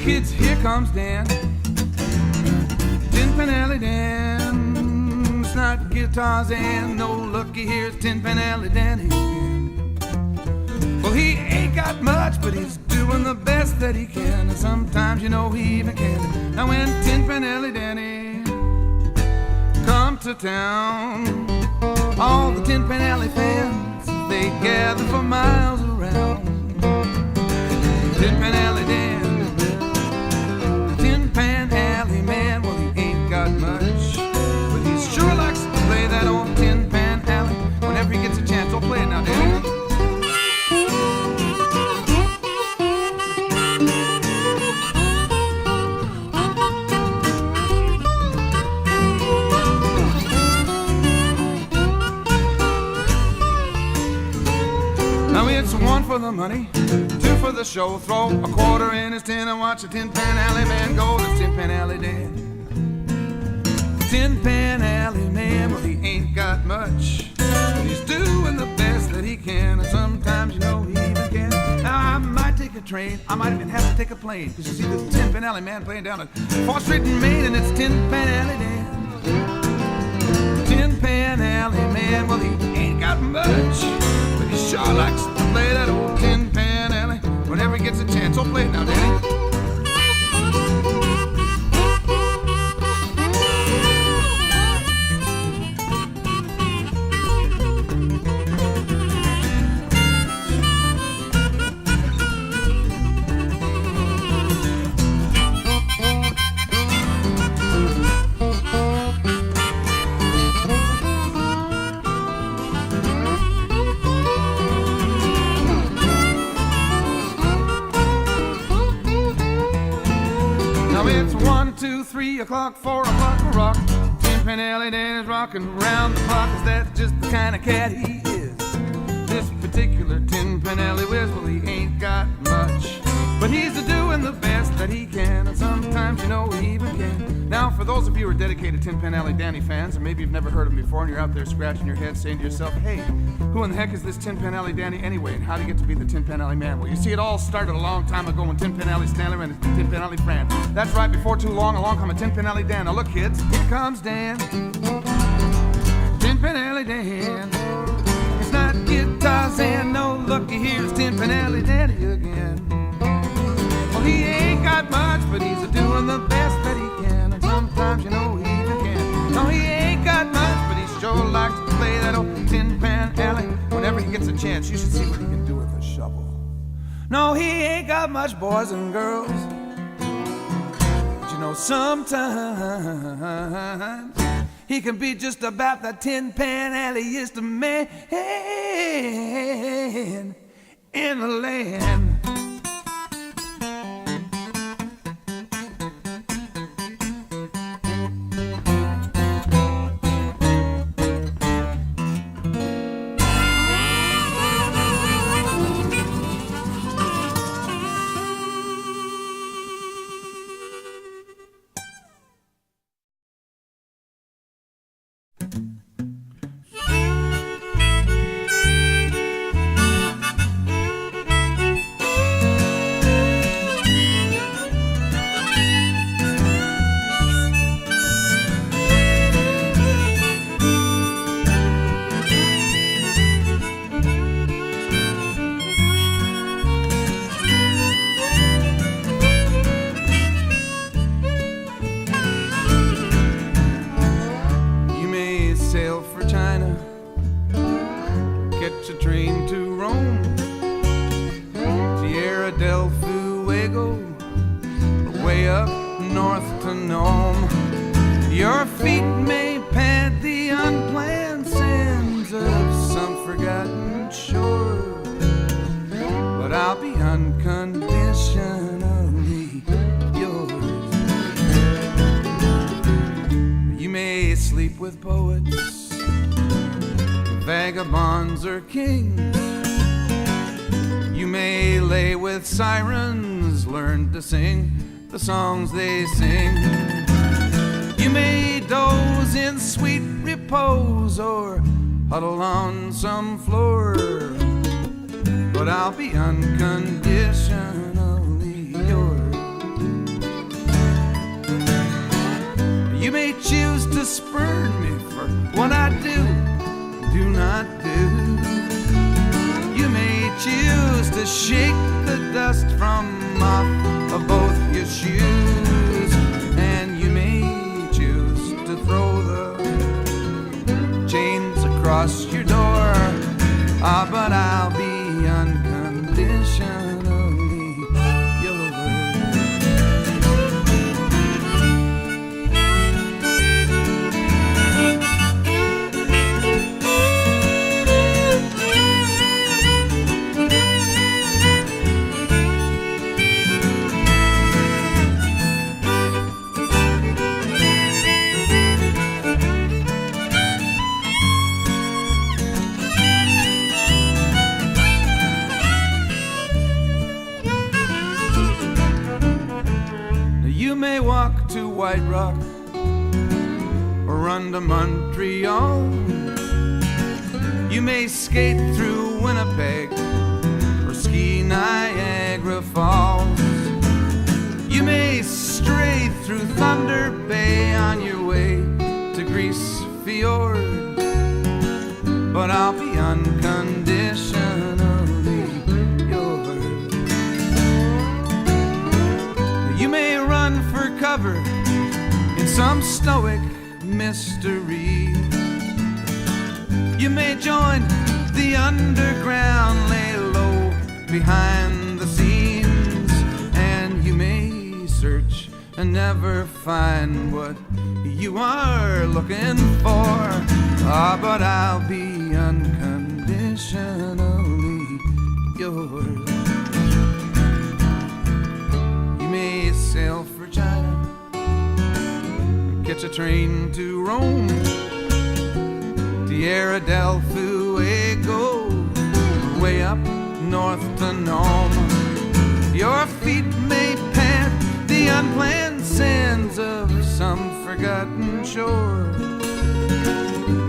kids, here comes Dan. Tin Pan Alley Dan. It's not guitars and no lucky, here's Tin Pan Alley Dan again. Well, he ain't got much, but he's doing the best that he can. And sometimes, you know, he even can. Now when Tin Pan Alley Danny come to town, all the Tin Pan Alley fans, they gather for miles around. Tin Pan Alley Dan, the Tin Pan Alley man, well, he ain't got much, but he sure likes to play that old Tin Pan Alley. Whenever he gets a chance, he'll play it now, Danny. Now it's one for the money, two for the show. Throw a quarter in his tin and watch a Tin Pan Alley man go. That's Tin Pan Alley Dan. Tin Pan Alley man, well, he ain't got much, but he's doing the best that he can. And sometimes, you know, he even can. Now I might take a train, I might even have to take a plane, because you see this Tin Pan Alley man playing down at 4th Street in Maine, and it's Tin Pan Alley Dan. Tin Pan Alley man, well, he ain't got much, but he sure likes to play that old Tin Pan Alley. Whenever he gets a chance, he'll play it now, Danny. Now it's 1, 2, 3 o'clock, 4 o'clock a rock. Tin Pan Alley Dan is rocking around the clock, 'cause that's just the kind of cat he is. This particular Tin Pan Alley whiz, well, he ain't got much, but he's doing the best that he can, and sometimes, you know, he even can. Now, for those of you who are dedicated Tin Pan Alley Danny fans, and maybe you've never heard him before, and you're out there scratching your head saying to yourself, hey, who in the heck is this Tin Pan Alley Danny anyway, and how do you get to be the Tin Pan Alley man? Well, you see, it all started a long time ago when Tin Pan Alley Stanley ran his Tin Pan Alley brand. That's right, before too long, along come a Tin Pan Alley Dan. Now look, kids, here comes Dan. Tin Pan Alley Dan. It's not guitars and no lucky, here's Tin Pan Alley Danny again. Well, he ain't got much, but he's doing the best that he can, and sometimes, you know, he even can. No, he ain't got much, but he sure likes to play that old Tin Pan Alley. Whenever he gets a chance, you should see what he can do with a shovel. No, he ain't got much, boys and girls, but you know, sometimes he can be just about the Tin Pan Alley-ist man in the land. Your feet may pad the unplanned sands of some forgotten shore, but I'll be unconditionally yours. You may sleep with poets, vagabonds or kings. You may lay with sirens, learn to sing the songs they sing. You may doze in sweet repose or huddle on some floor, but I'll be unconditionally yours. You may choose to spurn me for what I do not do. You may choose to shake the dust from off of both your shoes, and you may choose to throw the chains across your door. But I'll be unconditionally yours. You may walk to White Rock or run to Montreal. You may skate through Winnipeg or ski Niagara Falls. You may stray through Thunder Bay on your way to Grease Fjord, but I'll be unconditionally yours. You may run for cover in some stoic mystery. You may join the underground, lay low behind the scenes, and you may search and never find what you are looking for. But I'll be unconditionally yours. You may sail for China, catch a train to Rome, Tierra del Fuego, way up north to Nome. Your feet may pant the unplanned sands of some forgotten shore.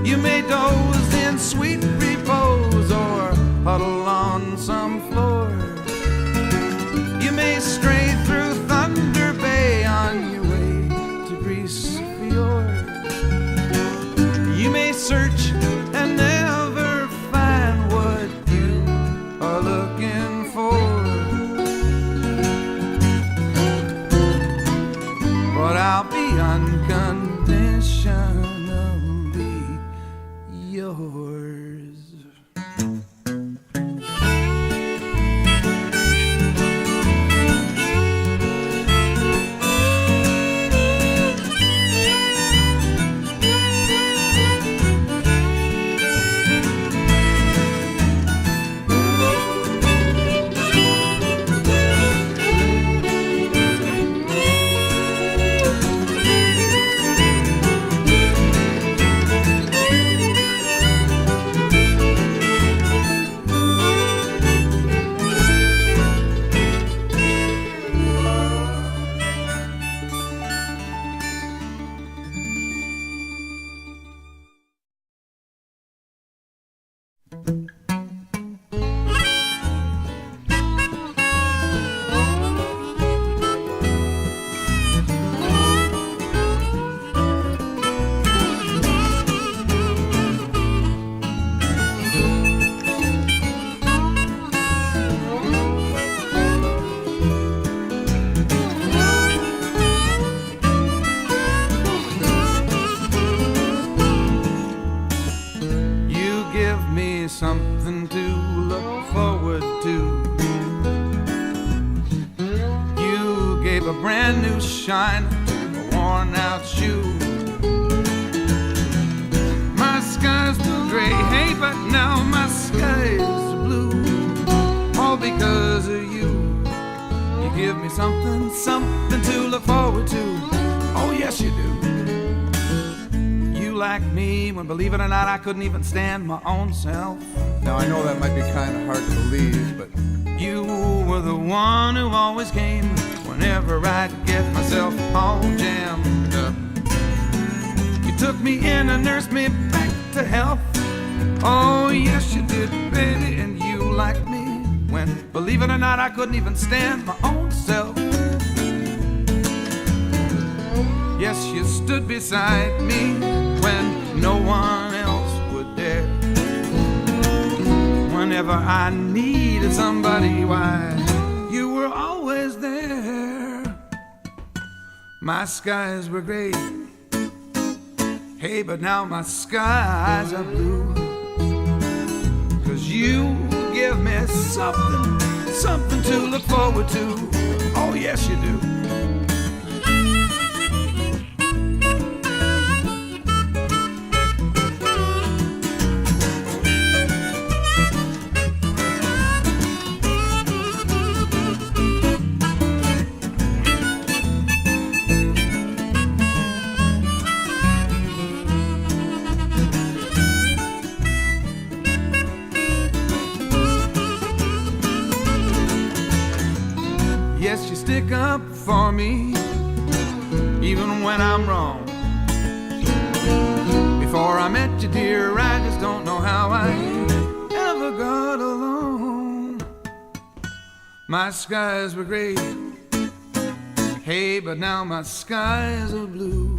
You may doze in sweet repose or huddle on some floor. You may stray through Thunder Bay on your way to Grease Fjord. You may search and never find what you are looking for, but I'll be unconditionally yours. Something to look forward to. You gave a brand new shine to a worn out shoe. My sky's blue gray, hey, but now my sky's blue. All because of you. You give me something, something to look forward to. Oh yes you do. You like me when, believe it or not, I couldn't even stand my own self. Now I know that might be kind of hard to believe, but you were the one who always came whenever I'd get myself all jammed up. You took me in and nursed me back to health. Oh yes you did, baby, and you liked me when, believe it or not, I couldn't even stand my own self. Yes, you stood beside me when no one else would dare. Whenever I needed somebody, why, you were always there. My skies were gray, hey, but now my skies are blue. 'Cause you give me something, something to look forward to. Oh, yes, you do. Yes, you stick up for me, even when I'm wrong. Before I met you, dear, I just don't know how I ever got along. My skies were gray, hey, but now my skies are blue.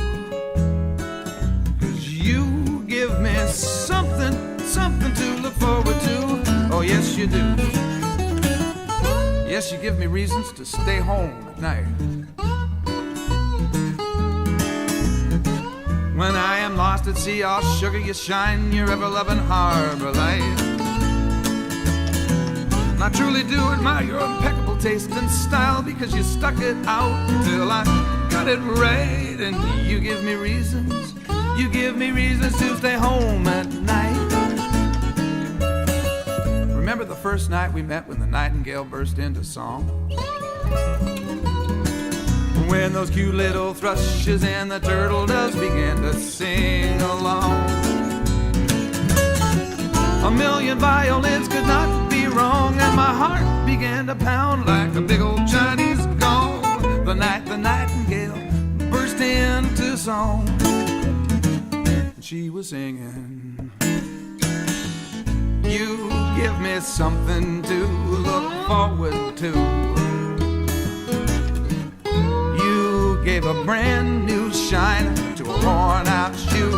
'Cause you give me something, something to look forward to. Oh, yes, you do. Yes, you give me reasons to stay home at night. When I am lost at sea, all sugar you shine your ever-loving harbor light. And I truly do admire your impeccable taste and style, because you stuck it out till I got it right. And you give me reasons to stay home at night. Remember the first night we met when the nightingale burst into song? When those cute little thrushes and the turtle doves began to sing along. A million violins could not be wrong, and my heart began to pound like a big old Chinese gong. The night the nightingale burst into song, she was singing, you give me something to look forward to. You gave a brand new shine to a worn out shoe.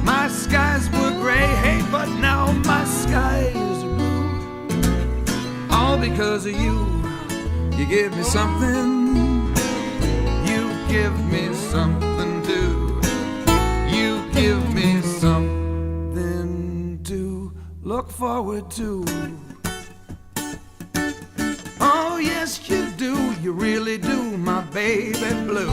My skies were gray, hey, but now my skies are blue. All because of you. You give me something, you give me something too. You give me something to look forward to. Oh, yes, you do, you really do, my baby blue.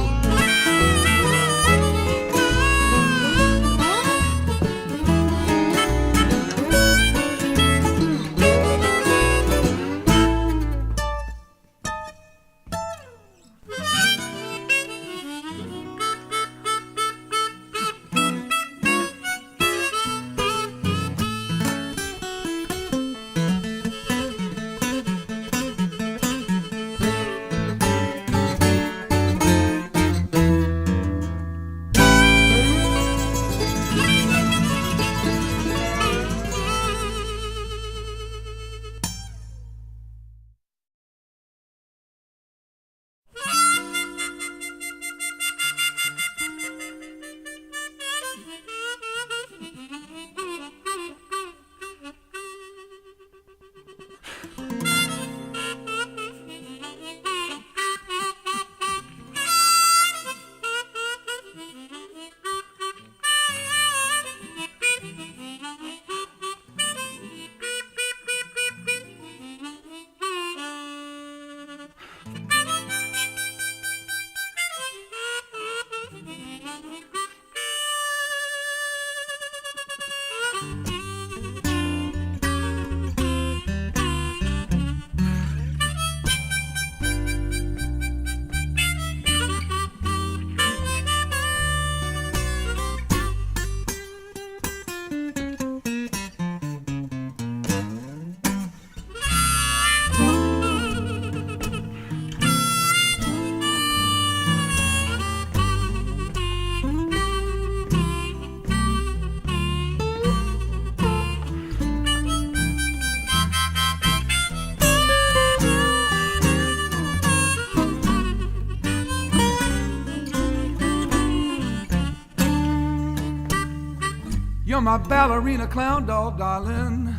my ballerina clown doll, darling.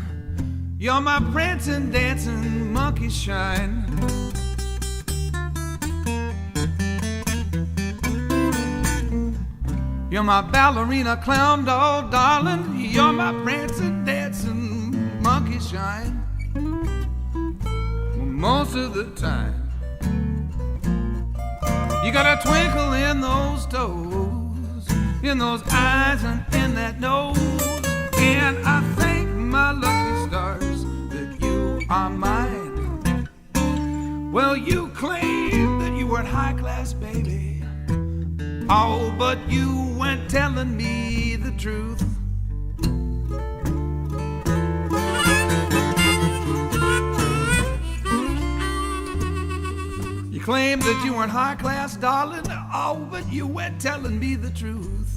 You're my prancing, dancing monkey shine. You're my ballerina clown doll, darling. You're my prancing, dancing monkey shine. Most of the time, you got a twinkle in those toes, in those eyes and in that nose. And I thank my lucky stars that you are mine. Well, you claimed that you weren't high class, baby. Oh, but you weren't telling me the truth. You claimed that you weren't high class, darling. Oh, but you weren't telling me the truth.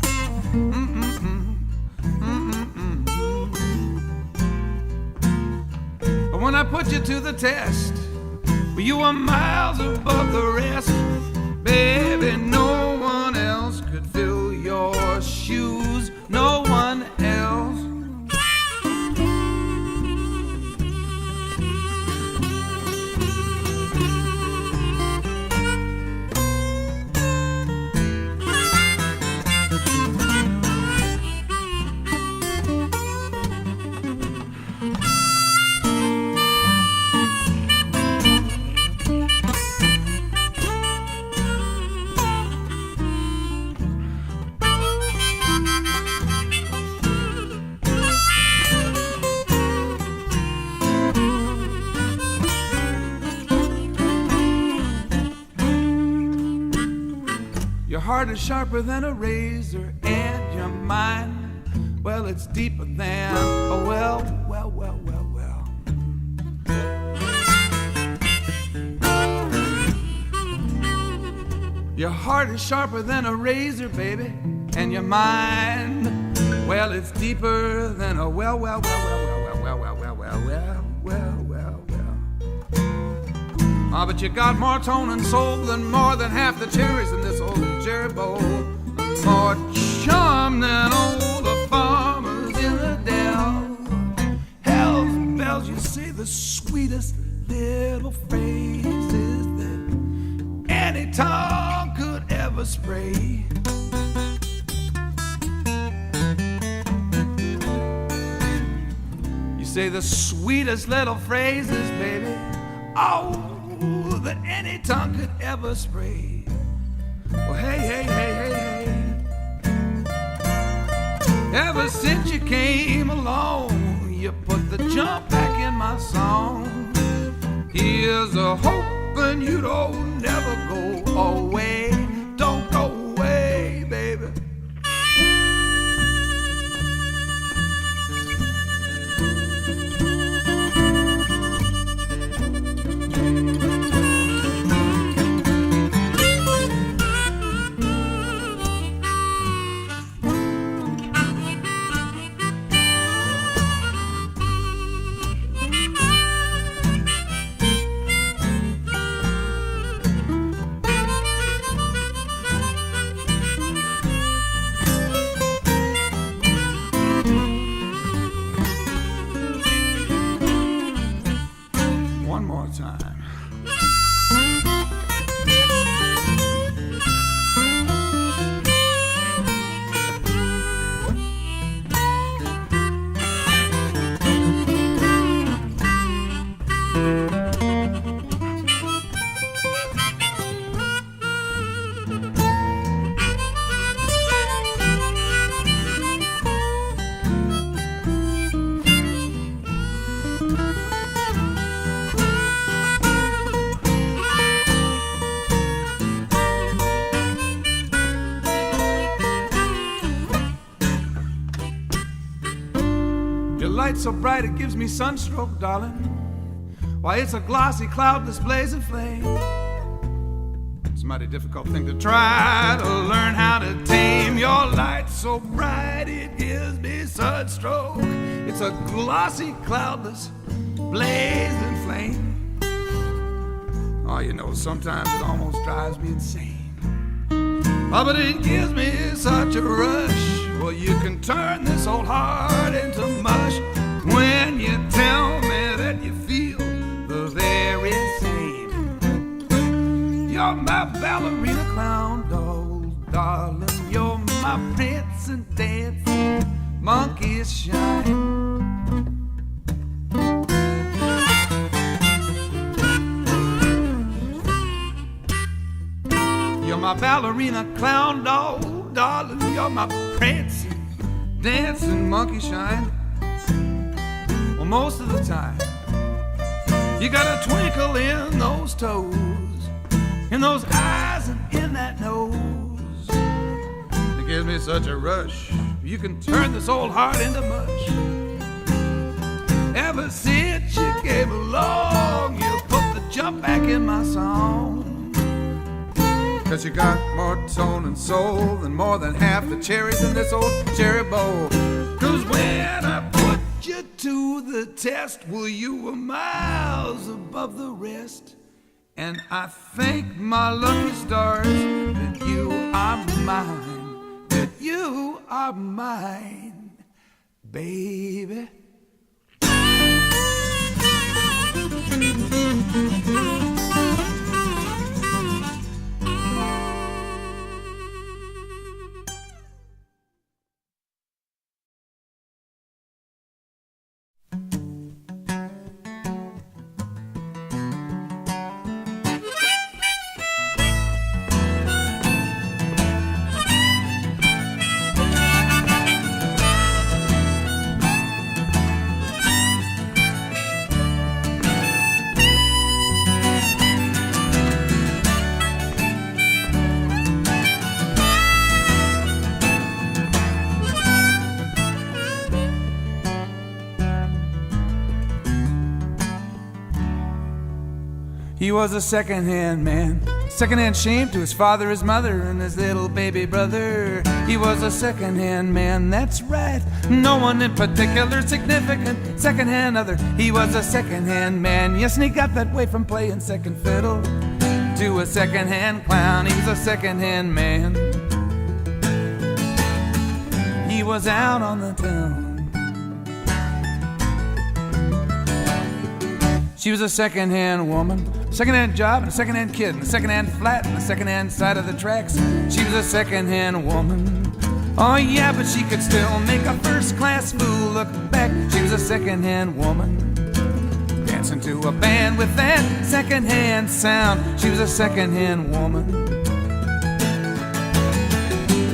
But when I put you to the test, you were miles above the rest. Baby, no one else could fill your shoes. No one else. Your heart is sharper than a razor, and your mind, well, it's deeper than a well. Your heart is sharper than a razor, baby, and your mind, well, it's deeper than a well. Oh, but you got more tone and soul than more than half the cherries in this old cherry bowl. More charm than all the farmers in the dell. Hell's bells, you say the sweetest little phrases that any tongue could ever spray. You say the sweetest little phrases, baby. Oh, that any tongue could ever spray. Well, hey. Ever since you came along, you put the jump back in my song. Here's a hoping you don't never go away. Don't go away, baby. One more time. Your light's so bright it gives me sunstroke, darling. Why, it's a glossy, cloudless blaze of flame. It's a mighty difficult thing to try to learn how to tame. Your light's so bright it gives me sunstroke. It's a glossy, cloudless blazing flame. Oh, you know, sometimes it almost drives me insane. Oh, but it gives me such a rush. Well, Well, you can turn this old heart into mush when you tell me that you feel the very same. You're my ballerina clown doll, darling. You're my prince and dancing monkey shine. You're my ballerina clown doll, darling. You're my prancing, dancing monkey shine. Well, most of the time, you got a twinkle in those toes, in those eyes and in that nose. It gives me such a rush. You can turn this old heart into mush. Ever since you came along, you put the jump back in my song. 'Cause you got more tone and soul than more than half the cherries in this old cherry bowl. 'Cause when I put you to the test, well, you were miles above the rest. And I thank my lucky stars that you are mine, that you are mine, baby. He was a secondhand man, secondhand shame to his father, his mother, and his little baby brother. He was a secondhand man, that's right. No one in particular significant, secondhand other. He was a secondhand man, yes, and he got that way from playing second fiddle to a secondhand clown. He was a secondhand man. He was out on the town. She was a secondhand woman, secondhand job, and a secondhand kid, and a secondhand flat, and a secondhand side of the tracks. She was a secondhand woman. Oh yeah, but she could still make a first-class fool look back. She was a secondhand woman, dancing to a band with that secondhand sound. She was a secondhand woman.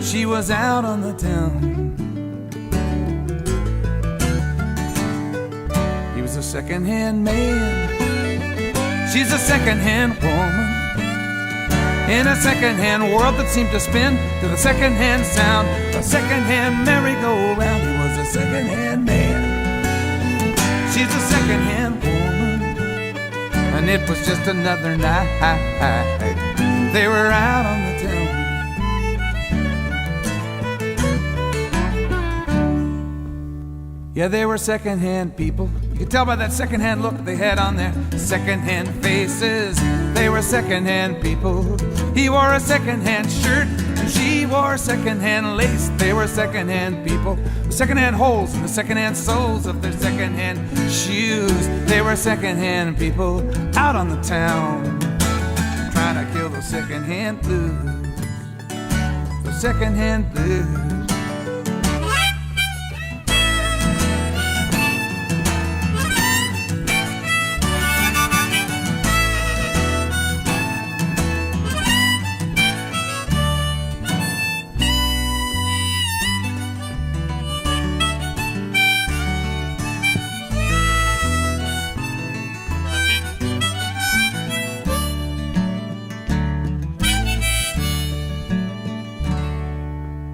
She was out on the town. He was a secondhand man. She's a secondhand woman in a secondhand world that seemed to spin to the secondhand sound. A secondhand merry-go-round. He was a secondhand man. She's a secondhand woman, and it was just another night. They were out on the town. Yeah, they were secondhand people. You could tell by that secondhand look they had on their secondhand faces. They were secondhand people. He wore a secondhand shirt, and she wore secondhand lace. They were secondhand people with secondhand holes in the secondhand soles of their secondhand shoes. They were secondhand people out on the town, trying to kill the secondhand blues. The secondhand blues.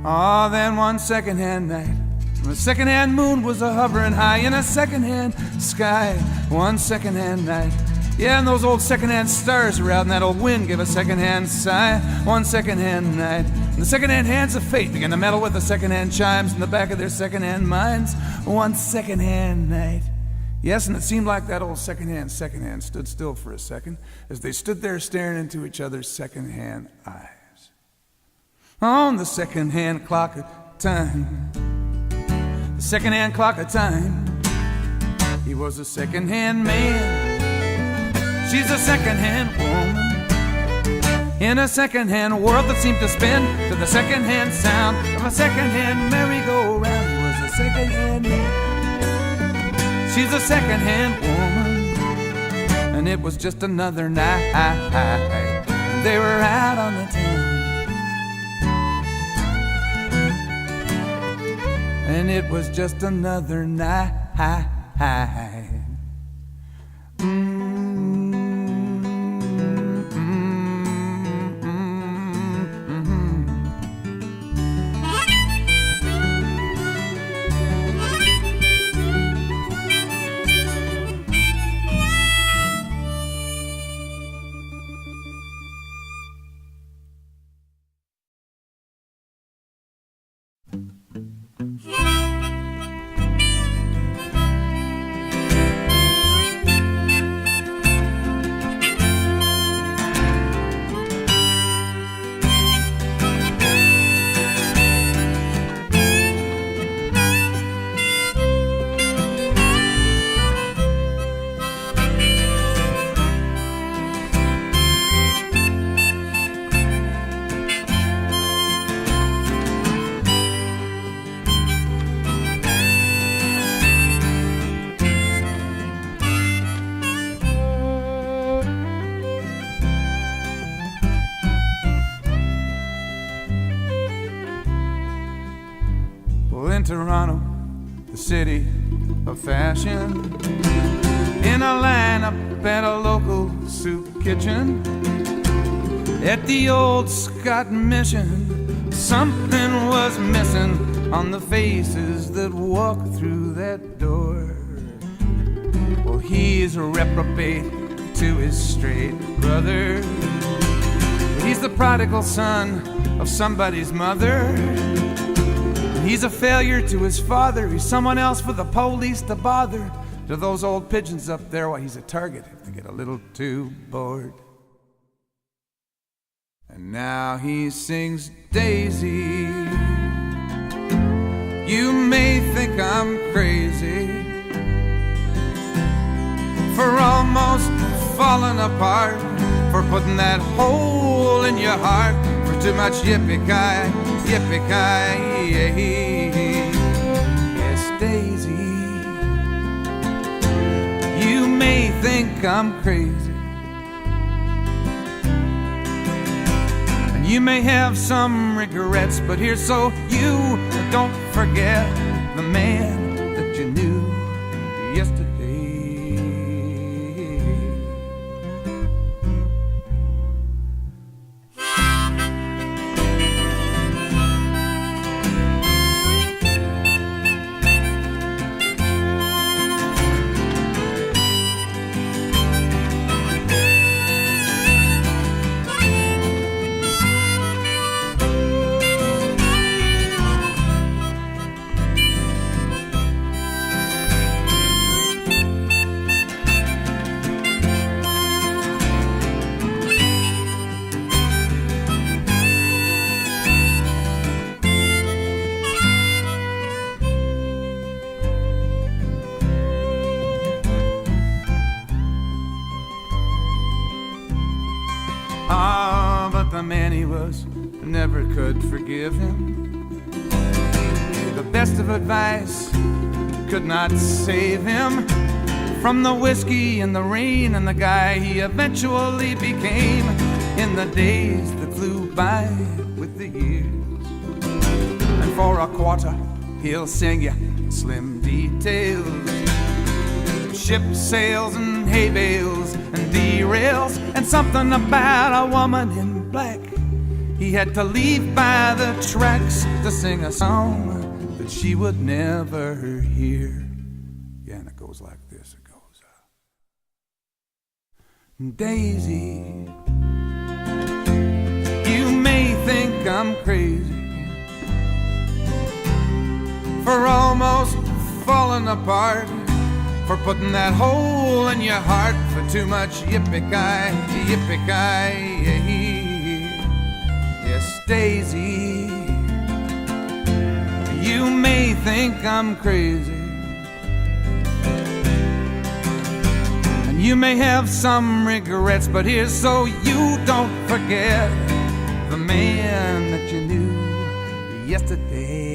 Oh, then one secondhand night, when the secondhand moon was a-hovering high in a secondhand sky. One secondhand night, yeah, and those old secondhand stars were out, and that old wind gave a secondhand sigh. One secondhand night, and the secondhand hands of fate began to meddle with the secondhand chimes in the back of their secondhand minds. One secondhand night. Yes, and it seemed like that old secondhand stood still for a second as they stood there staring into each other's secondhand eyes. On the secondhand clock time, the secondhand clock of time. He was a secondhand man, she's a secondhand woman, in a secondhand world that seemed to spin to the secondhand sound of a secondhand merry-go-round. He was a secondhand man, she's a secondhand woman, and it was just another night. They were out on the town, and it was just another night. In Toronto, the city of fashion, in a lineup at a local soup kitchen, at the old Scott Mission, something was missing on the faces that walk through that door. Well, he's a reprobate to his straight brother, he's the prodigal son of somebody's mother. He's a failure to his father. He's someone else for the police to bother. To those old pigeons up there, why, he's a target if they get a little too bored. And now he sings Daisy. You may think I'm crazy for almost falling apart, for putting that hole in your heart, for too much yippee-ki-yay, yippee-ki-yay. Yes, Daisy, you may think I'm crazy, and you may have some regrets, but here's so you don't forget the man that you knew yesterday. But the man he was never could forgive him. The best of advice could not save him from the whiskey and the rain and the guy he eventually became in the days that flew by with the years. And for a quarter he'll sing you slim details, ship sails and hay bales and derails, and something about a woman in black. He had to leave by the tracks to sing a song that she would never hear. Yeah, and it goes like this. It goes, Daisy, you may think I'm crazy for almost falling apart, for putting that hole in your heart, for too much yippee-ki-yay, yippee-ki-yay. Yes, Daisy, You may think I'm crazy, and you may have some regrets, but here's so you don't forget the man that you knew yesterday.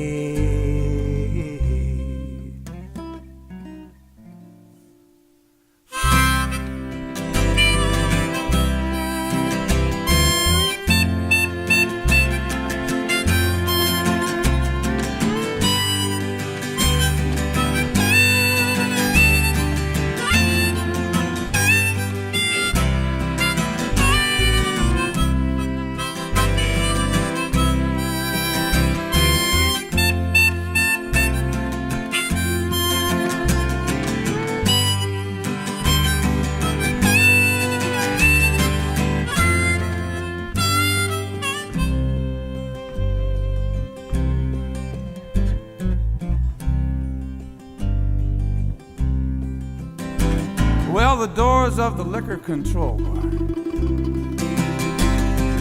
Well, the doors of the liquor control bar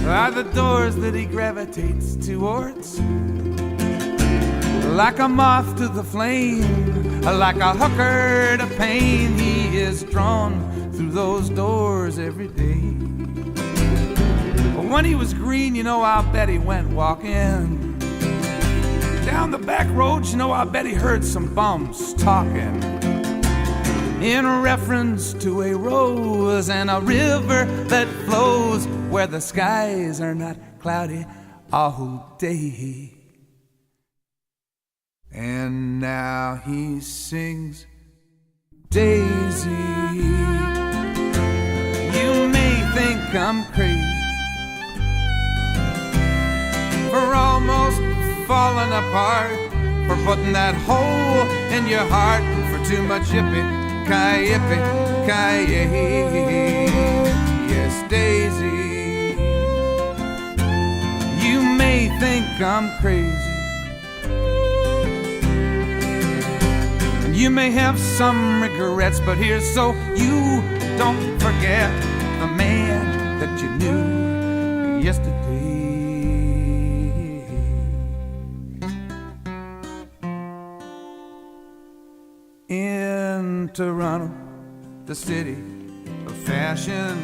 are the doors that he gravitates towards. Like a moth to the flame, like a hooker to pain, he is drawn through those doors every day. When he was green, you know, I'll bet he went walking down the back roads. You know, I bet he heard some bums talking in reference to a rose and a river that flows where the skies are not cloudy all day. And now he sings Daisy. You may think I'm crazy for almost falling apart, for putting that hole in your heart, for too much yippee-ki-yippee-ki-yay. Yes, Daisy, you may think I'm crazy, and you may have some regrets, but here's so you don't forget the man that you knew yesterday. In Toronto, the city of fashion,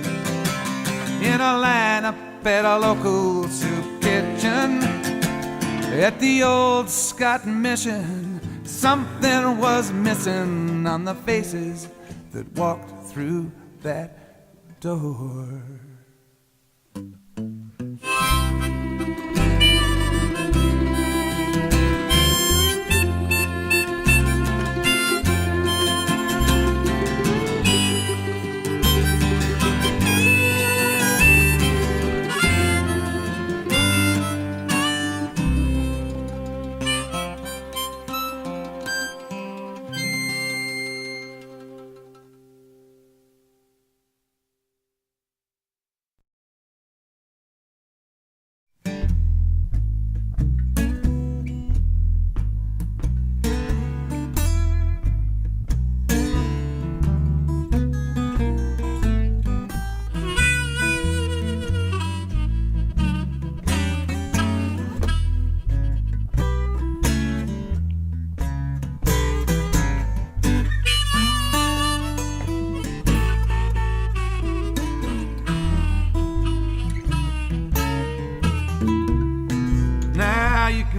in a lineup at a local soup kitchen, at the old Scott Mission, something was missing on the faces that walked through that door.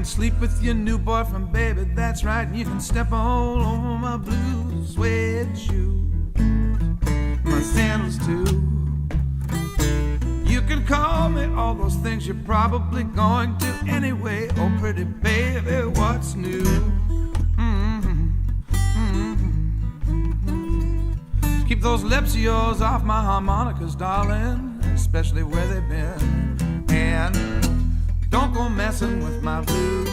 Sleep with your new boyfriend, baby, that's right. And you can step all over my blue suede shoes, my sandals too. You can call me all those things you're probably going to anyway. Oh, pretty baby, what's new? Keep those lips of yours off my harmonicas, darling, especially where they've been. And don't go messing with my blues.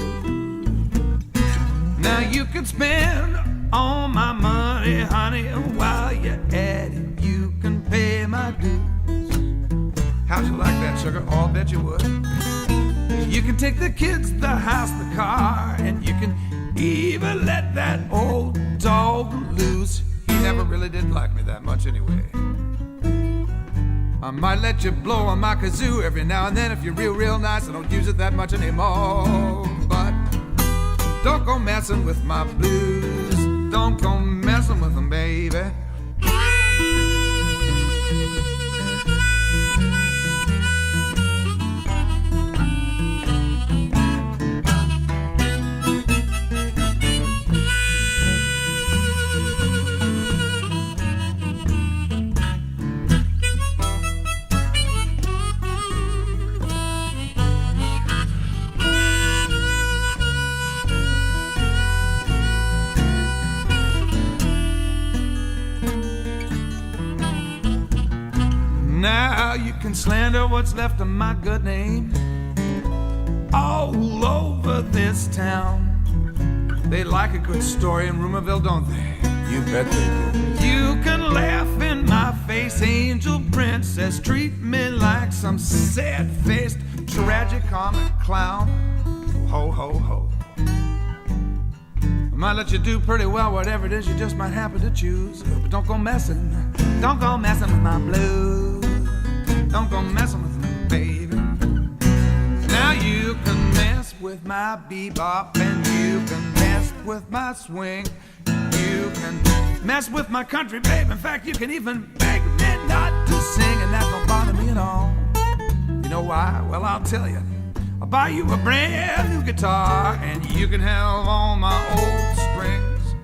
Now you can spend all my money, honey, and while you're at it, you can pay my dues. How'd you like that, sugar? Oh, I'll bet you would. You can take the kids, the house, the car, and you can even let that old dog loose. He never really did like me that much anyway. I might let you blow on my kazoo every now and then if you're real, real nice. I don't use it that much anymore. But Don't go messing with my blues. Don't go messing with them, baby. Now you can slander what's left of my good name all over this town. They like a good story in Rumorville, don't they? You bet they do. You can laugh in my face, angel princess, treat me like some sad-faced tragicomic clown. Ho, ho, ho. I might let you do pretty well, whatever it is you just might happen to choose. But don't go messing with my blues. Don't go messing with me, baby. Now you can mess with my bebop, and you can mess with my swing. You can mess with my country, babe. In fact, you can even beg me not to sing, and that don't bother me at all. You know why? Well, I'll tell you. I'll buy you a brand new guitar, and you can have all my old strings.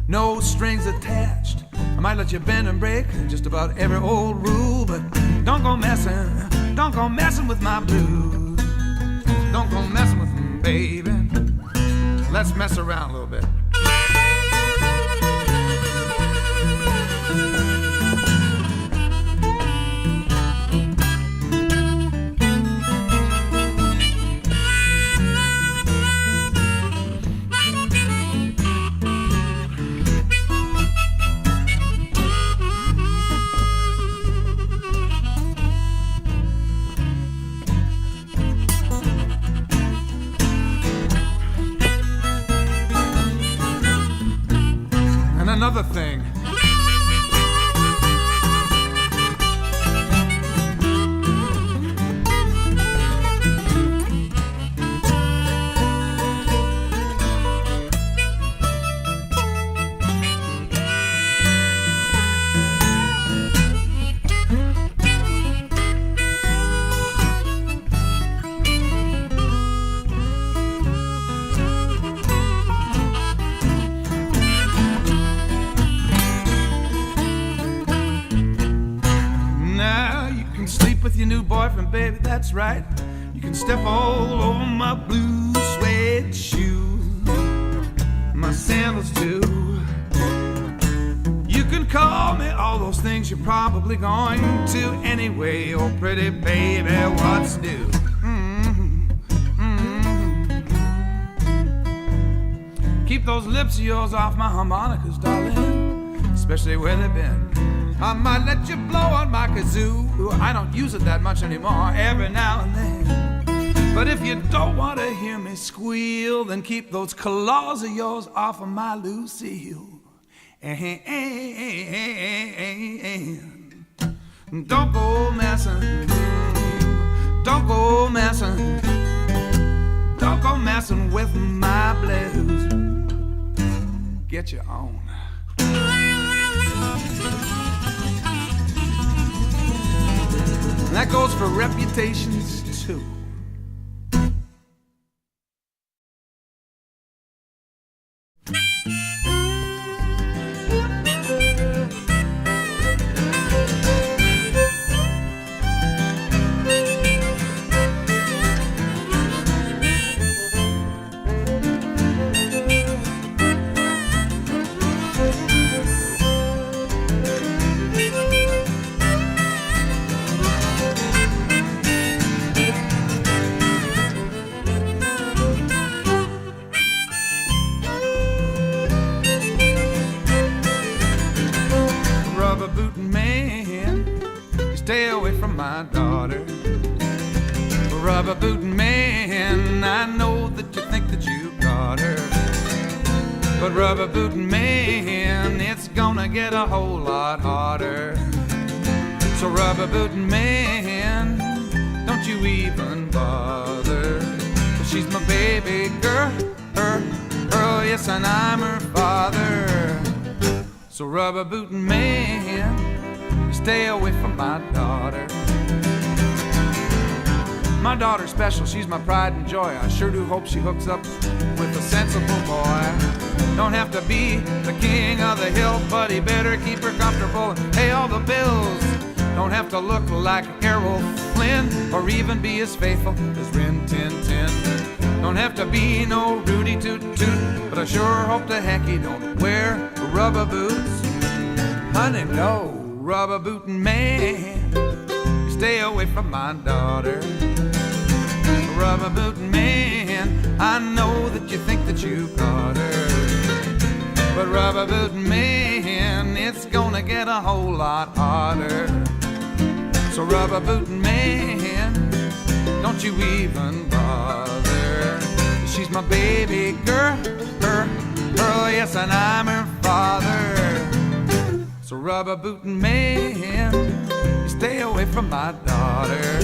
No strings attached. I might let you bend and break just about every old rule, but don't go messing with my blues. Don't go messing with them, baby. Let's mess around a little bit. Another thing. With your new boyfriend, baby, that's right. You can step all over my blue suede shoes, my sandals too. You can call me all those things you're probably going to anyway. Oh, pretty baby, what's new? Keep those lips of yours off my harmonicas, darling, especially where they've been. I might let you blow on my kazoo. I don't use it that much anymore, every now and then. But if you don't want to hear me squeal, then keep those claws of yours off of my Lucille. Don't go messing. Don't go messing. Don't go messing with my blues. Get your own. That goes for reputations too. Stay away from my daughter. Rubber bootin' man, I know that you think that you got her. But rubber bootin' man, it's gonna get a whole lot harder. So rubber bootin' man, don't you even bother. 'Cause she's my baby girl, girl, yes, and I'm her father. So rubber bootin' man, you stay away from my daughter. My daughter's special, she's my pride and joy. I sure do hope she hooks up with a sensible boy. Don't have to be the king of the hill, but he better keep her comfortable and pay all the bills. Don't have to look like Errol Flynn or even be as faithful as Rin Tin Tin. Don't have to be no Rudy Toot Toot, but I sure hope the heck he don't wear rubber boots. Honey, no, rubber bootin' man, stay away from my daughter. Rubber bootin' man, I know that you think that you got her, but rubber bootin' man, it's gonna get a whole lot harder. So rubber bootin' man, don't you even bother. She's my baby girl, yes, and I'm her father. So rubber bootin' man, you stay away from my daughter.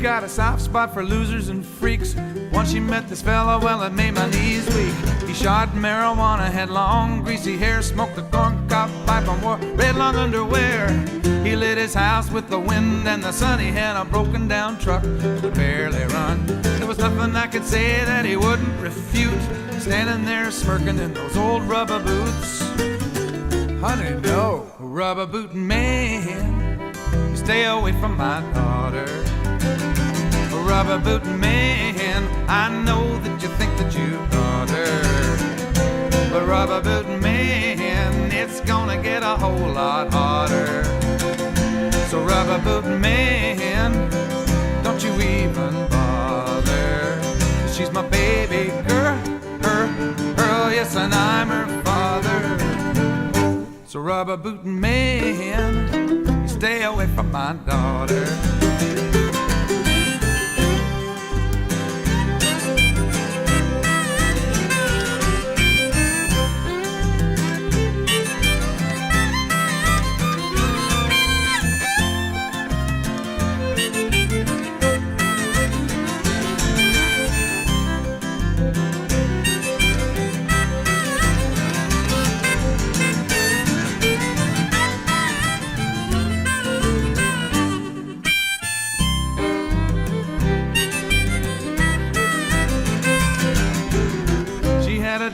Got a soft spot for losers and freaks. Once she met this fella, well, it made my knees weak. He shot marijuana, had long greasy hair, smoked a corncob pipe and wore red long underwear. He lit his house with the wind and the sun. He had a broken down truck that could barely run. There was nothing I could say that he wouldn't refute, standing there smirking in those old rubber boots. Honey, no, rubber bootin' man, you stay away from my daughter. Rubber bootin' man, I know that you think that you got her, but rubber bootin' man, it's gonna get a whole lot harder. So rubber bootin' man, don't you even bother. She's my baby girl, yes, and I'm her father. So rubber bootin' man, you stay away from my daughter.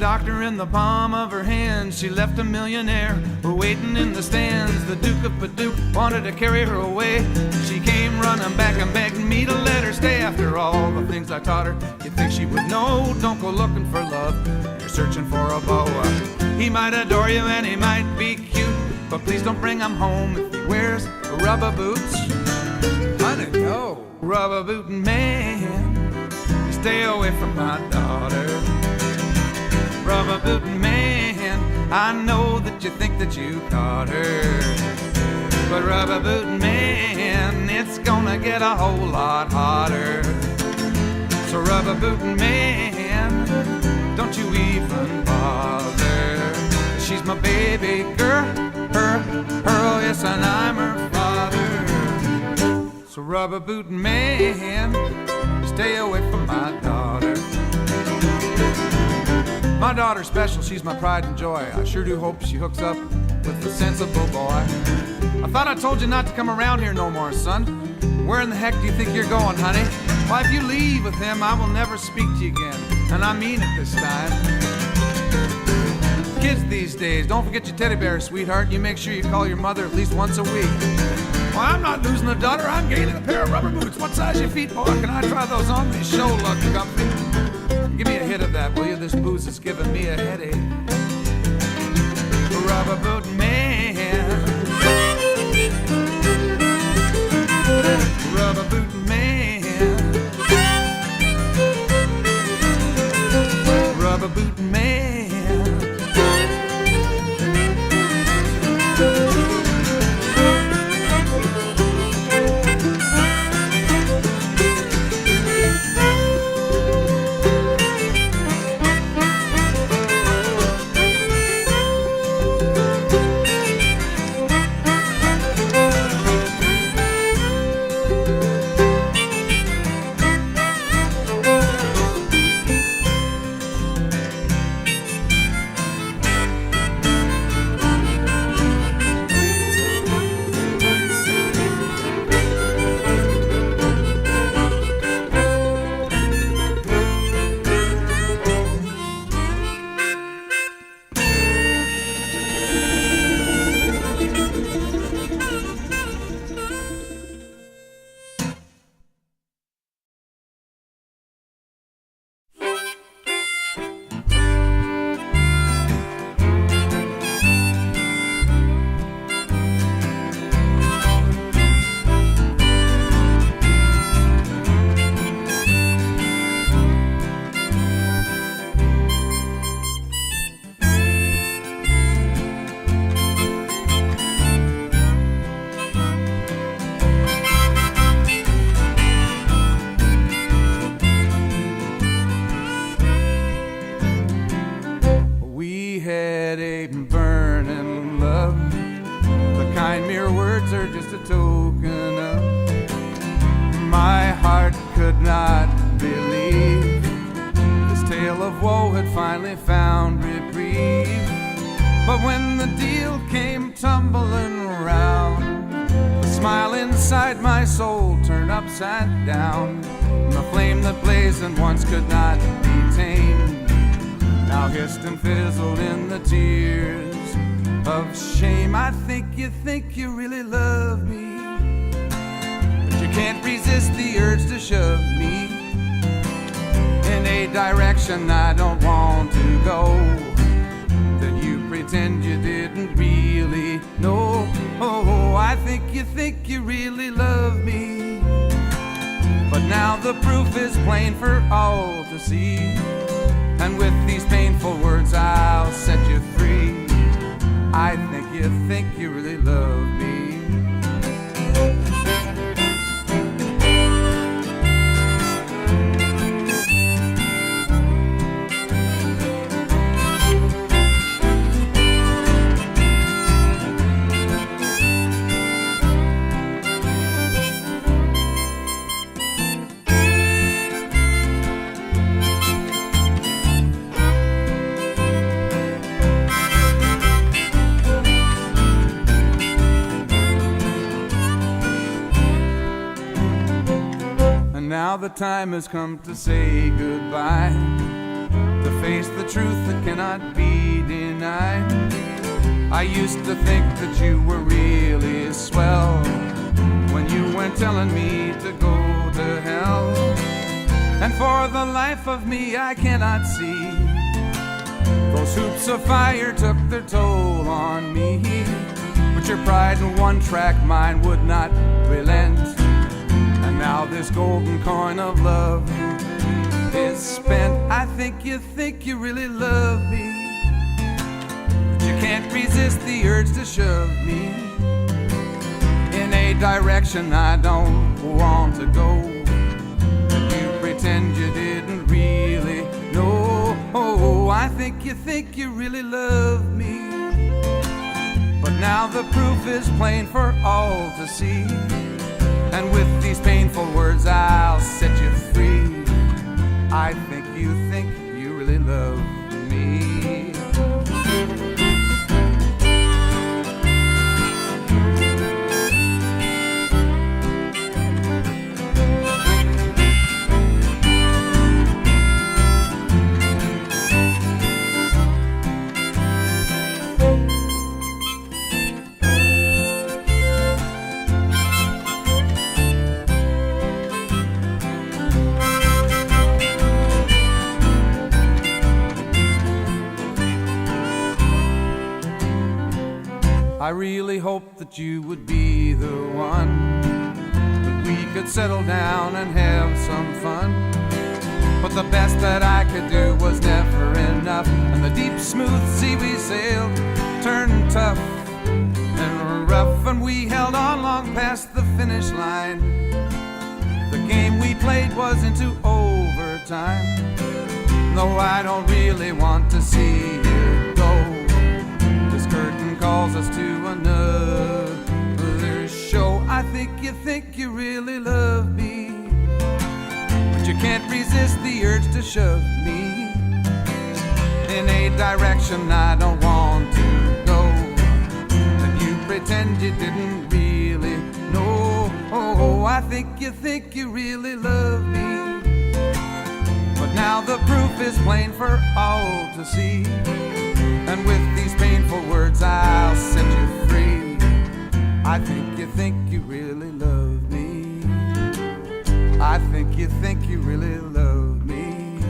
Doctor in the palm of her hand, she left a millionaire. We're waiting in the stands. The Duke of Paducah wanted to carry her away. She came running back and begged me to let her stay. After all the things I taught her, you'd think she would know. Don't go looking for love, you're searching for a boa. He might adore you and he might be cute, but please don't bring him home if he wears rubber boots. Honey, no, rubber bootin' man, you stay away from my daughter. Rubber bootin' man, I know that you think that you caught her, but rubber bootin' man, it's gonna get a whole lot harder. So rubber bootin' man, don't you even bother. She's my baby girl, yes, and I'm her father. So rubber bootin' man, stay away from my daughter. My daughter's special, she's my pride and joy. I sure do hope she hooks up with a sensible boy. I thought I told you not to come around here no more, son. Where in the heck do you think you're going, honey? Why, if you leave with him, I will never speak to you again. And I mean it this time. Kids these days, don't forget your teddy bear, sweetheart. You make sure you call your mother at least once a week. Well, I'm not losing a daughter, I'm gaining a pair of rubber boots. What size your feet, boy? Can I try those on? They sure look comfy. Give me a hit of that, will you? This booze is giving me a headache. Rubber boot man, rubber boot man. had a burning love, the kind mere words are just a token of. My heart could not believe this tale of woe had finally found reprieve. But when the deal came tumbling around, the smile inside my soul turned upside down. The flame that blazed and once could not be tamed now hissed and fizzled in the tears of shame. I think you really love me, but you can't resist the urge to shove me in a direction I don't want to go. Then you pretend you didn't really know. Oh, I think you really love me, but now the proof is plain for all to see. And with these painful words I'll set you free. I think you really love me. Now the time has come to say goodbye, to face the truth that cannot be denied. I used to think that you were really swell when you weren't telling me to go to hell. And for the life of me I cannot see, those hoops of fire took their toll on me. But your pride and one-track mind would not relent. And now this golden coin of love is spent. I think you really love me, but you can't resist the urge to shove me in a direction I don't want to go. And you pretend you didn't really know. Oh, I think you really love me, but now the proof is plain for all to see. And with these painful words I'll set you free. I think you really love me. I really hoped that you would be the one, that we could settle down and have some fun. But the best that I could do was never enough, and the deep smooth sea we sailed turned tough and rough, and we held on long past the finish line. The game we played was into overtime, though I don't really want to see it go. This curtain calls us to another show. I think you really love me, but you can't resist the urge to shove me in a direction I don't want to go. And you pretend you didn't really know. Oh, I think you really love me, but now the proof is plain for all to see. And with these painful words I'll set you free. I think you really love me. I think you really love me.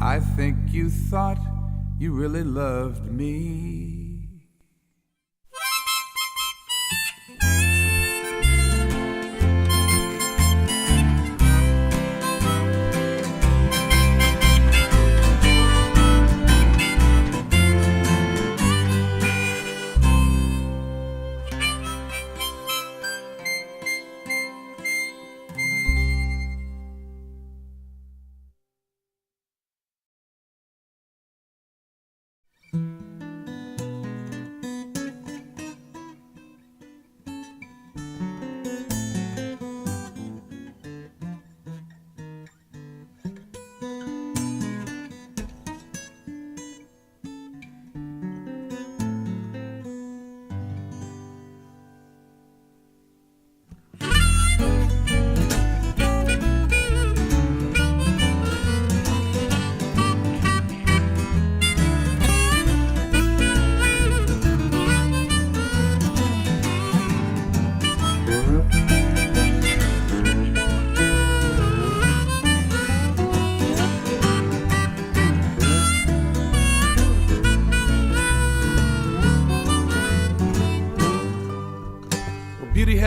I think you thought you really loved me.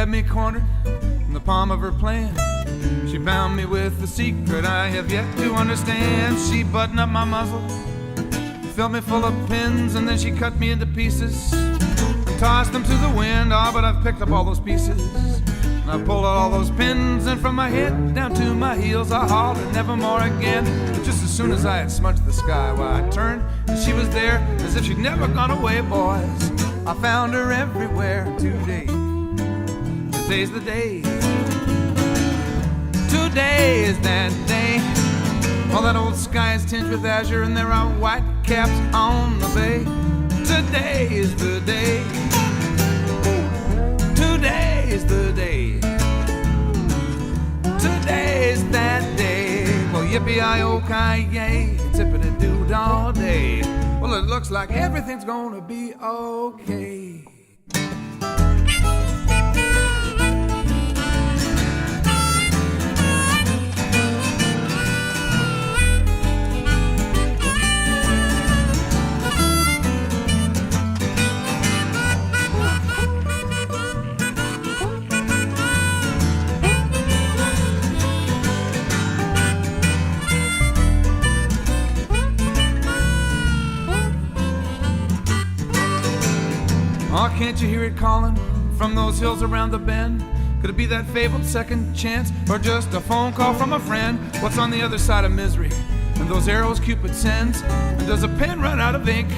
had me cornered in the palm of her plan. She bound me with a secret I have yet to understand. She buttoned up my muzzle, filled me full of pins, and then she cut me into pieces and tossed them to the wind. Ah, but I've picked up all those pieces, and I pulled out all those pins, and from my head down to my heels I hollered nevermore again. But just as soon as I had smudged the sky, why, I turned and she was there as if she'd never gone away, boys. I found her everywhere today. Today's the day. Today is that day. All that old sky is tinged with azure, and there are white caps on the bay. Today is the day. Today is the day. Today is that day. Well, yippee-i-oh-ki-yay, tippity-doo all day. Well, it looks like everything's gonna be okay. Oh, can't you hear it calling from those hills around the bend? Could it be that fabled second chance, or just a phone call from a friend? What's on the other side of misery and those arrows Cupid sends? And does a pen run out of ink,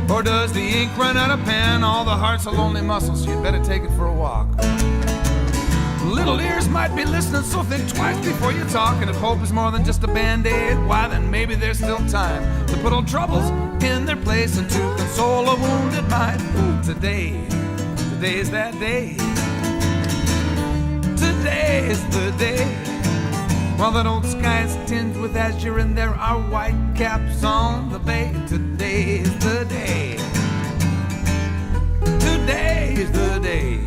or does the ink run out of pen? All the heart's a lonely muscle, so you'd better take it for a walk. Little ears might be listening, so think twice before you talk. And if hope is more than just a band-aid, why then maybe there's still time to put old troubles in their place and to console a wounded mind. Today is that day. Today is the day. While that old sky is tinged with azure and there are white caps on the bay. Today is the day. Today is the day.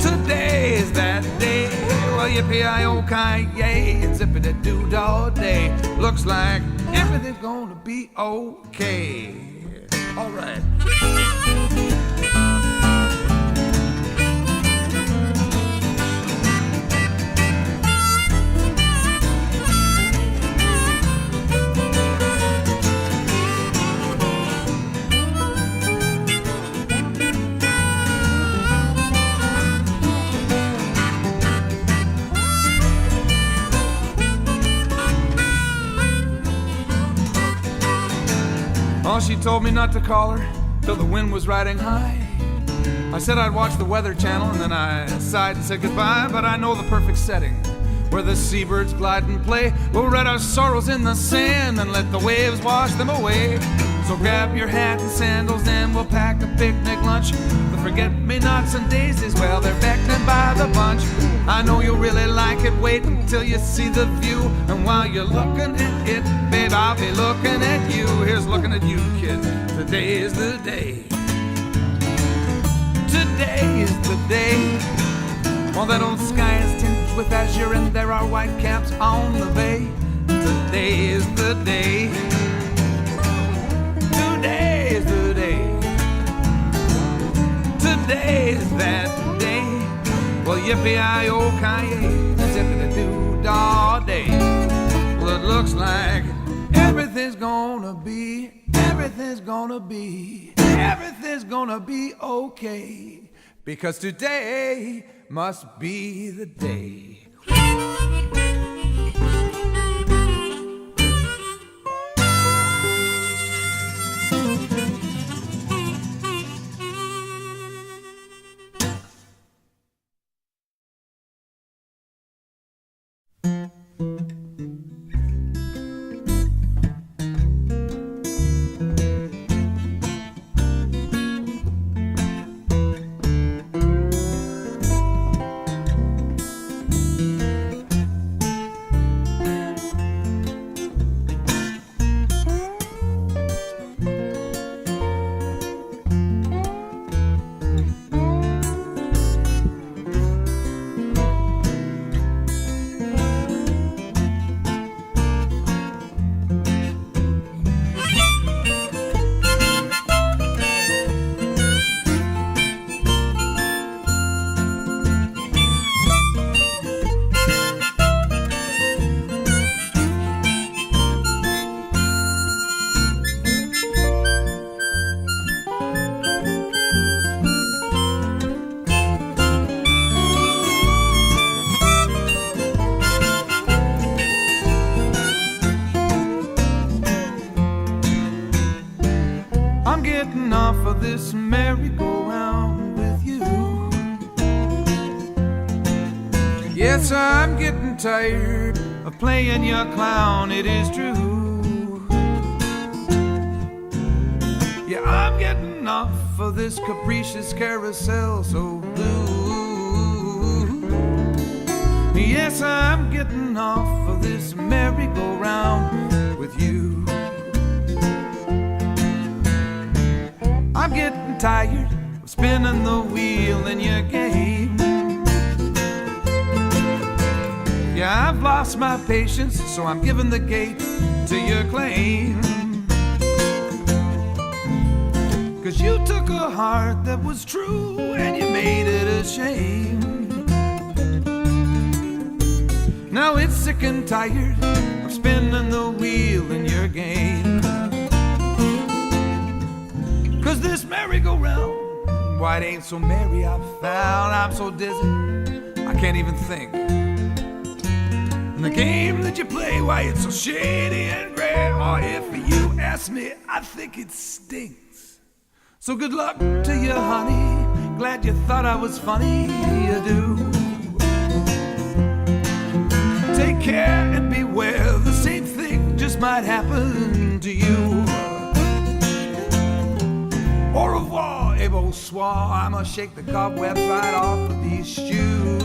Today is that day. Well, yippee-i-oh-ki-yay, it's zippity-doo all day. Looks like everything's gonna be okay. All right. Oh, she told me not to call her till the wind was riding high. I said I'd watch the Weather Channel, and then I sighed and said goodbye. But I know the perfect setting where the seabirds glide and play. We'll write our sorrows in the sand and let the waves wash them away. So grab your hat and sandals and we'll pack a picnic lunch. The forget-me-nots and daisies, well, they're beckoning by the bunch. I know you'll really like it, wait until you see the view. And while you're looking at it, babe, I'll be looking at you. Here's looking at you, kid. Today is the day. Today is the day. All that old sky is tinged with azure and there are white caps on the bay. Today is the day. Today is the day. Today is that day. Well, yippee-i-oh-ki-yay, zippity-doo all day. Well, it looks like everything's gonna be okay. Because today must be the day. getting off of this merry-go-round with you. Yes, I'm getting tired of playing your clown, it is true. Yeah, I'm getting off of this capricious carousel so blue. Yes, I'm getting off of this merry-go-round with you. I'm getting tired of spinning the wheel in your game. Yeah, I've lost my patience, so I'm giving the gate to your claim. 'Cause you took a heart that was true and you made it a shame. Now it's sick and tired of spinning the wheel in your game. 'Cause this merry-go-round, why it ain't so merry I found. I'm so dizzy, I can't even think. And the game that you play, why it's so shady and gray. Or if you ask me, I think it stinks. So good luck to you, honey. Glad you thought I was funny, you do. Take care and beware, the same thing just might happen to you. Au revoir, et bonsoir, I must shake the cobwebs right off of these shoes.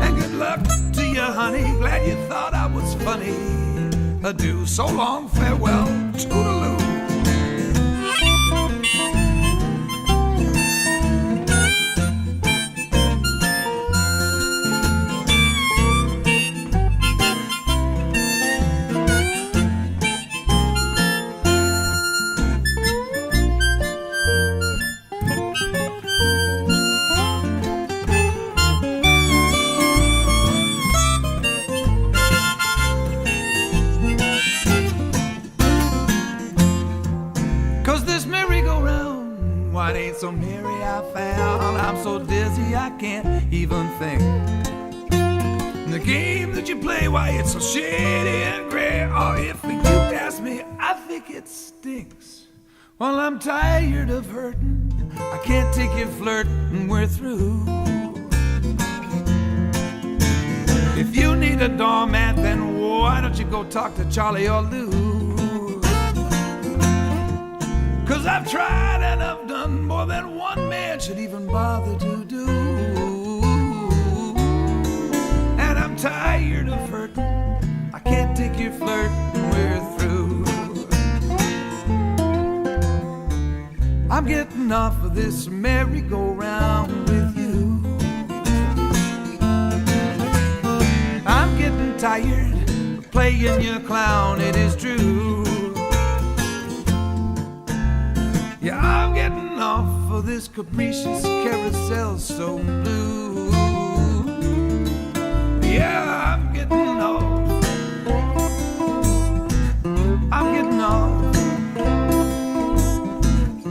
And good luck to you, honey, glad you thought I was funny. Adieu, so long, farewell, toodaloo. 'Cause this merry-go-round, why it ain't so merry I found. I'm so dizzy I can't even think. And the game that you play, why it's so shady and gray. Or if you ask me, I think it stinks. Well, I'm tired of hurting, I can't take your flirting, we're through. If you need a doormat, then why don't you go talk to Charlie or Lou? 'Cause I've tried and I've done more than one man should even bother to do. And I'm tired of hurting, I can't take your flirt, we're through. I'm getting off of this merry-go-round with you. I'm getting tired of playing your clown, it is true. Yeah, I'm getting off of this capricious carousel so blue. Yeah, I'm getting off. I'm getting off.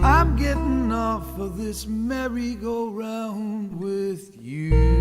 I'm getting off of this merry-go-round with you.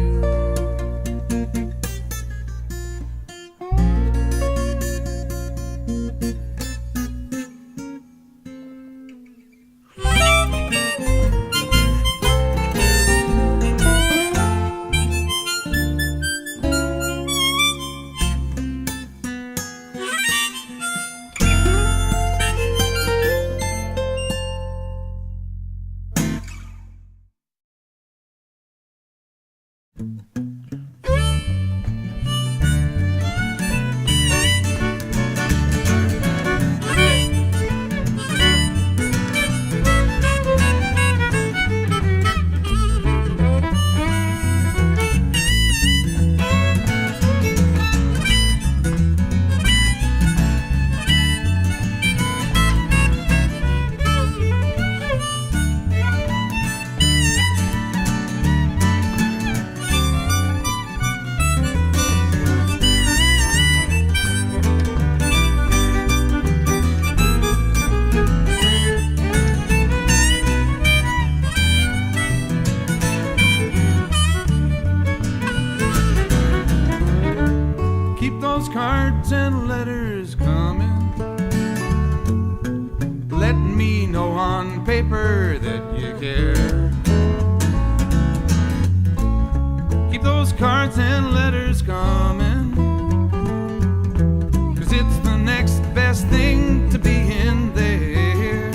paper that you care. Keep those cards and letters coming, 'cause it's the next best thing to be in there.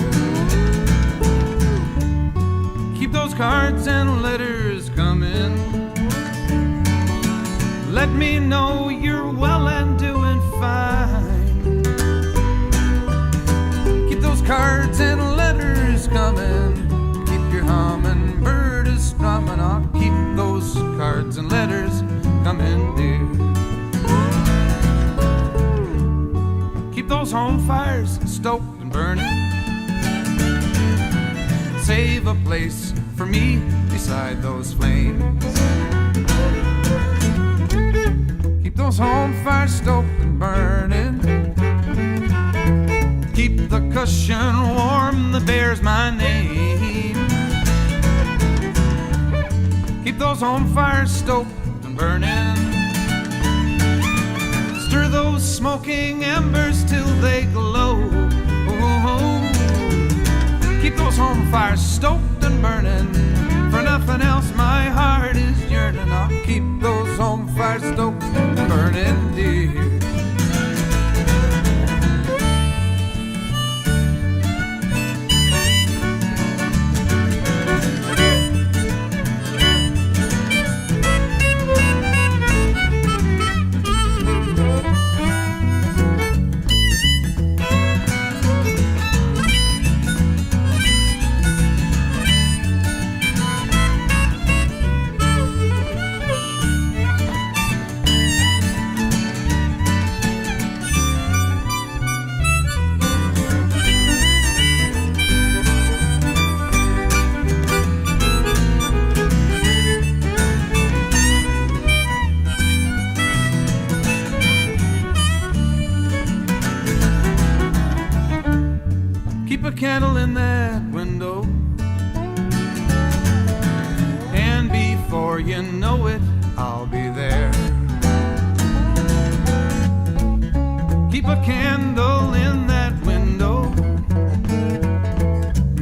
Keep those cards and letters coming. Let me know you're well and doing fine. Keep those cards and letters coming. Keep your hummingbird a strumming. I'll keep those cards and letters coming, dear. Keep those home fires stoked and burning. Save a place for me beside those flames. Keep those home fires stoked and burning. Keep the cushion warm that bears my name. Keep those home fires stoked and burning. Stir those smoking embers till they glow. Oh, keep those home fires stoked and burning. For nothing else my heart is yearning. I'll keep those home fires stoked and burning, dear. Keep a candle in that window, and before you know it, I'll be there. Keep a candle in that window.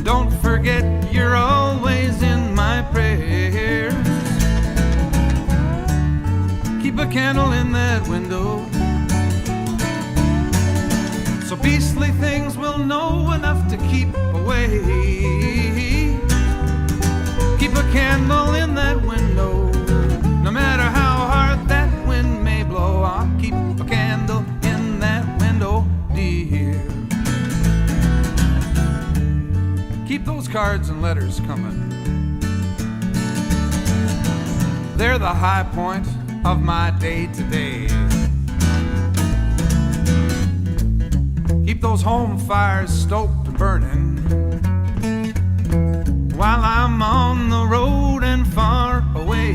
Don't forget you're always in my prayers. Keep a candle in that window, so beastly things will know enough to keep away. Keep a candle in that window, no matter how hard that wind may blow. I'll keep a candle in that window, dear. Keep those cards and letters coming. They're the high point of my day today. Keep those home fires stoked and burning while I'm on the road and far away.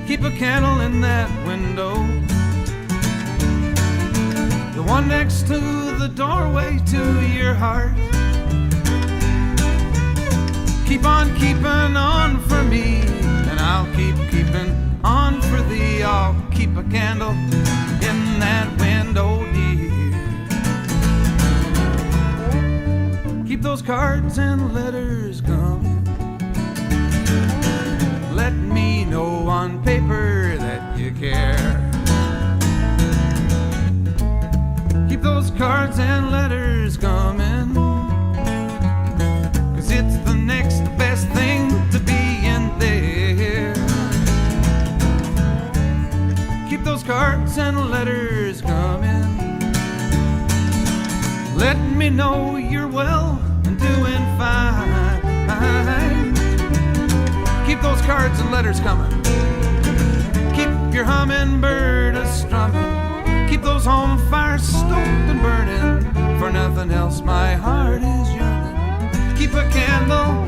Keep a candle in that window, the one next to the doorway to your heart. Keep on keeping on for me, and I'll keep keeping on for thee. I'll keep a candle in that window, dear. Keep those cards and letters coming. Let me know on paper that you care. Keep those cards and letters coming, 'cause it's the next best thing to be in there. Keep those cards and letters coming. Let me know you're well and doing fine. Keep those cards and letters coming. Keep your hummingbird a strumming. Keep those home fires stoked and burning. For nothing else my heart is yearning. Keep a candle